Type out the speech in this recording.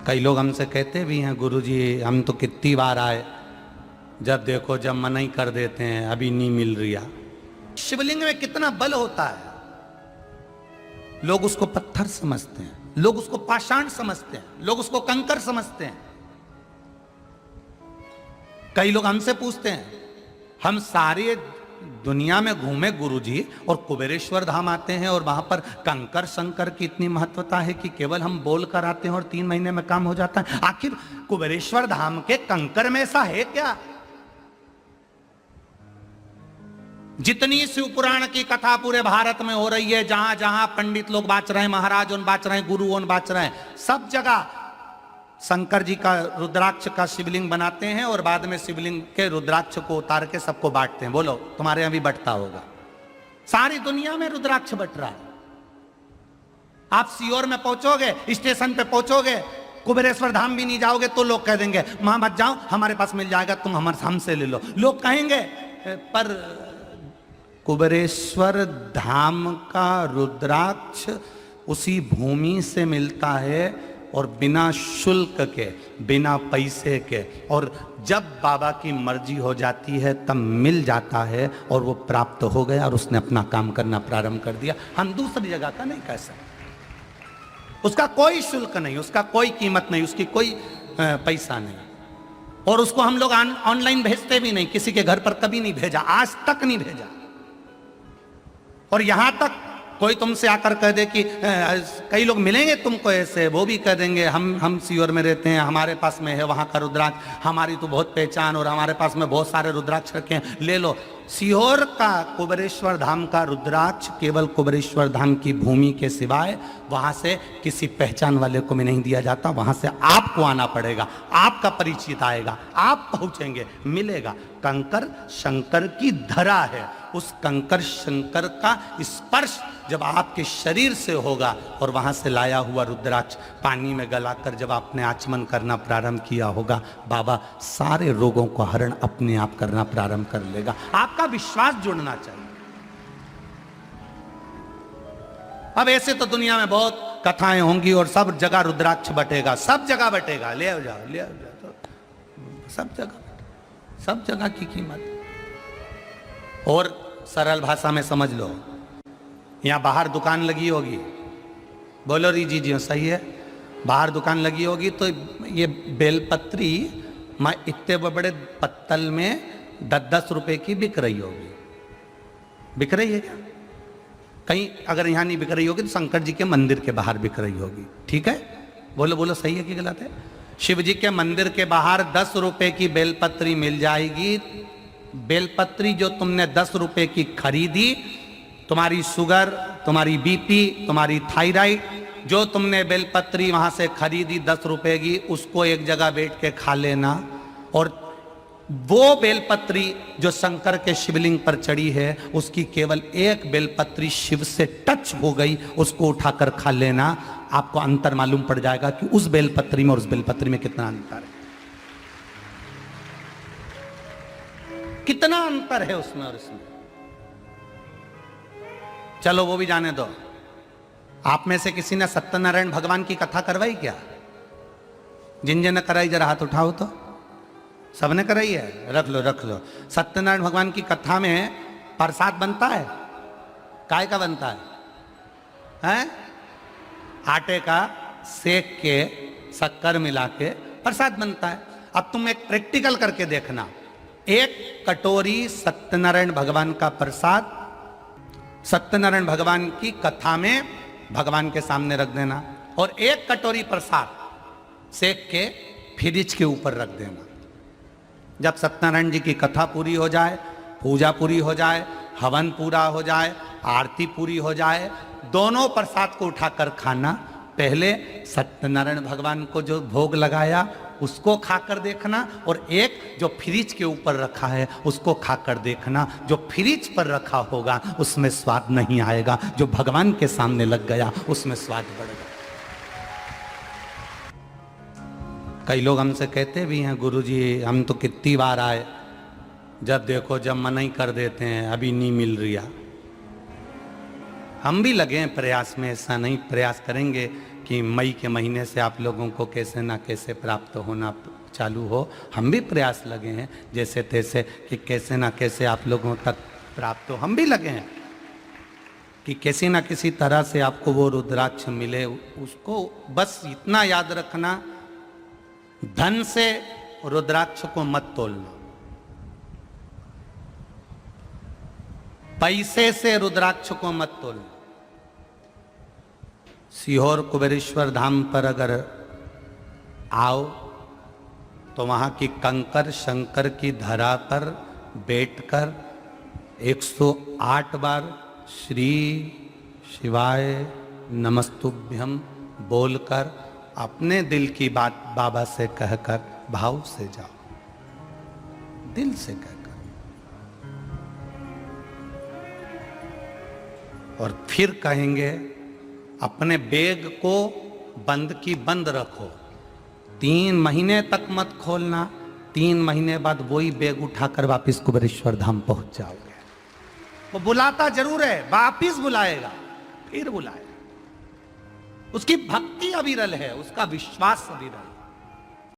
कई लोग हमसे कहते भी हैं, गुरुजी हम तो कितनी बार आए, जब देखो जब मना ही कर देते हैं, अभी नहीं मिल रहा। शिवलिंग में कितना बल होता है। लोग उसको पत्थर समझते हैं, लोग उसको पाषाण समझते हैं, लोग उसको कंकर समझते हैं। कई लोग हमसे पूछते हैं, हम सारे दुनिया में घूमे गुरुजी और कुबेरेश्वर धाम आते हैं और वहां पर कंकर शंकर की इतनी महत्वता है कि केवल हम बोल कर आते हैं और 3 महीने में काम हो जाता है। आखिर कुबेरेश्वर धाम के कंकर में ऐसा है क्या? जितनी शिव पुराण की कथा पूरे भारत में हो रही है, जहां जहां पंडित लोग बाच रहे हैं, महाराज उन बाच रहे हैं, गुरु उन बाच रहे हैं, सब जगह शंकर जी का रुद्राक्ष का शिवलिंग बनाते हैं और बाद में शिवलिंग के रुद्राक्ष को उतार के सबको बांटते हैं। बोलो तुम्हारे यहां भी बंटता होगा? सारी दुनिया में रुद्राक्ष बंट रहा है। आप सीहोर में पहुंचोगे, स्टेशन पे पहुंचोगे, कुबेरेश्वर धाम भी नहीं जाओगे तो लोग कह देंगे वहां मत जाओ, हमारे पास मिल जाएगा, तुम हमसे ले लो। लोग कहेंगे पर कुबेरेश्वर धाम का रुद्राक्ष उसी भूमि से मिलता है और बिना शुल्क के, बिना पैसे के, और जब बाबा की मर्जी हो जाती है तब मिल जाता है और वो प्राप्त हो गया और उसने अपना काम करना प्रारंभ कर दिया। हम दूसरी जगह का नहीं कह सकते। उसका कोई शुल्क नहीं, उसका कोई कीमत नहीं, उसकी कोई पैसा नहीं, और उसको हम लोग ऑनलाइन भेजते भी नहीं, किसी के घर पर कभी नहीं भेजा, आज तक नहीं भेजा। और यहां तक कोई तुमसे आकर कह दे कि कई लोग मिलेंगे तुमको ऐसे, वो भी कह देंगे हम सीहोर में रहते हैं, हमारे पास में है वहाँ का रुद्राक्ष, हमारी तो बहुत पहचान और हमारे पास में बहुत सारे रुद्राक्ष रखे हैं, ले लो। सीहोर का कुबेरेश्वर धाम का रुद्राक्ष केवल कुबेरेश्वर धाम की भूमि के सिवाय वहाँ से किसी पहचान वाले को भी नहीं दिया जाता। वहाँ से आपको आना पड़ेगा, आपका परिचित आएगा, आप पहुँचेंगे, मिलेगा। कंकर शंकर की धरा है, उस कंकर शंकर का स्पर्श जब आपके शरीर से होगा और वहां से लाया हुआ रुद्राक्ष पानी में गलाकर जब आपने आचमन करना प्रारंभ किया होगा, बाबा सारे रोगों को हरण अपने आप करना प्रारंभ कर लेगा। आपका विश्वास जुड़ना चाहिए। अब ऐसे तो दुनिया में बहुत कथाएं होंगी और सब जगह रुद्राक्ष बटेगा, सब जगह बटेगा, ले आओ जाओ, ले आओ जाओ, तो सब जगह, सब जगह की कीमत। और सरल भाषा में समझ लो, यहाँ बाहर दुकान लगी होगी, बोलो री जी जी सही है, बाहर दुकान लगी होगी तो ये बेलपत्री मैं इतने बड़े पत्तल में 10-10 रुपए की बिक रही होगी। बिक रही है क्या? कहीं अगर यहाँ नहीं बिक रही होगी तो शंकर जी के मंदिर के बाहर बिक रही होगी। ठीक है, बोलो बोलो सही है कि गलत है? शिव जी के मंदिर के बाहर 10 रुपए की बेलपत्री मिल जाएगी। बेलपत्री जो तुमने 10 रुपए की खरीदी, तुम्हारी शुगर, तुम्हारी बीपी, तुम्हारी थायराइड, जो तुमने बेलपत्री वहां से खरीदी 10 रुपए की, उसको एक जगह बैठ के खा लेना। और वो बेलपत्री जो शंकर के शिवलिंग पर चढ़ी है, उसकी केवल एक बेलपत्री शिव से टच हो गई, उसको उठाकर खा लेना। आपको अंतर मालूम पड़ जाएगा कि उस बेलपत्री में और उस बेलपत्री में कितना अंतर है, कितना अंतर है उसमें और इसमें। चलो वो भी जाने दो। आप में से किसी ने सत्यनारायण भगवान की कथा करवाई क्या? जिन जिन ने कराई जरा हाथ उठाओ तो। सबने कराई है? रख लो रख लो। सत्यनारायण भगवान की कथा में प्रसाद बनता है, काय का बनता है? हैं? आटे का सेक के शक्कर मिला के प्रसाद बनता है। अब तुम एक प्रैक्टिकल करके देखना, एक कटोरी सत्यनारायण भगवान का प्रसाद सत्यनारायण भगवान की कथा में भगवान के सामने रख देना और एक कटोरी प्रसाद सेक के फ्रिज के ऊपर रख देना। जब सत्यनारायण जी की कथा पूरी हो जाए, पूजा पूरी हो जाए, हवन पूरा हो जाए, आरती पूरी हो जाए, दोनों प्रसाद को उठाकर खाना। पहले सत्यनारायण भगवान को जो भोग लगाया उसको खाकर देखना और एक जो फ्रिज के ऊपर रखा है उसको खाकर देखना। जो फ्रिज पर रखा होगा उसमें स्वाद नहीं आएगा, जो भगवान के सामने लग गया उसमें स्वाद बढ़ गया। कई लोग हमसे कहते भी हैं, गुरुजी हम तो कितनी बार आए, जब देखो जब मना ही कर देते हैं, अभी नहीं मिल रहा। हम भी लगे हैं प्रयास में, ऐसा नहीं, प्रयास करेंगे कि मई के महीने से आप लोगों को कैसे ना कैसे प्राप्त होना चालू हो। हम भी प्रयास लगे हैं जैसे तैसे कि कैसे ना कैसे आप लोगों तक प्राप्त हो। हम भी लगे हैं कि किसी ना किसी तरह से आपको वो रुद्राक्ष मिले। उसको बस इतना याद रखना, धन से रुद्राक्ष को मत तोलना, पैसे से रुद्राक्ष को मत तोलना। सीहोर कुबेरेश्वर धाम पर अगर आओ तो वहां की कंकर शंकर की धरा पर बैठकर 108 बार श्री शिवाय नमस्तुभ्यम बोलकर अपने दिल की बात बाबा से कहकर भाव से जाओ, दिल से कहकर, और फिर कहेंगे अपने बैग को बंद की बंद रखो, 3 महीने तक मत खोलना। 3 महीने बाद वही बैग उठाकर वापिस कुबेरेश्वर धाम पहुंच जाओगे। वो बुलाता जरूर है, वापिस बुलाएगा, फिर बुलाएगा। उसकी भक्ति अविरल है, उसका विश्वास अविरल है।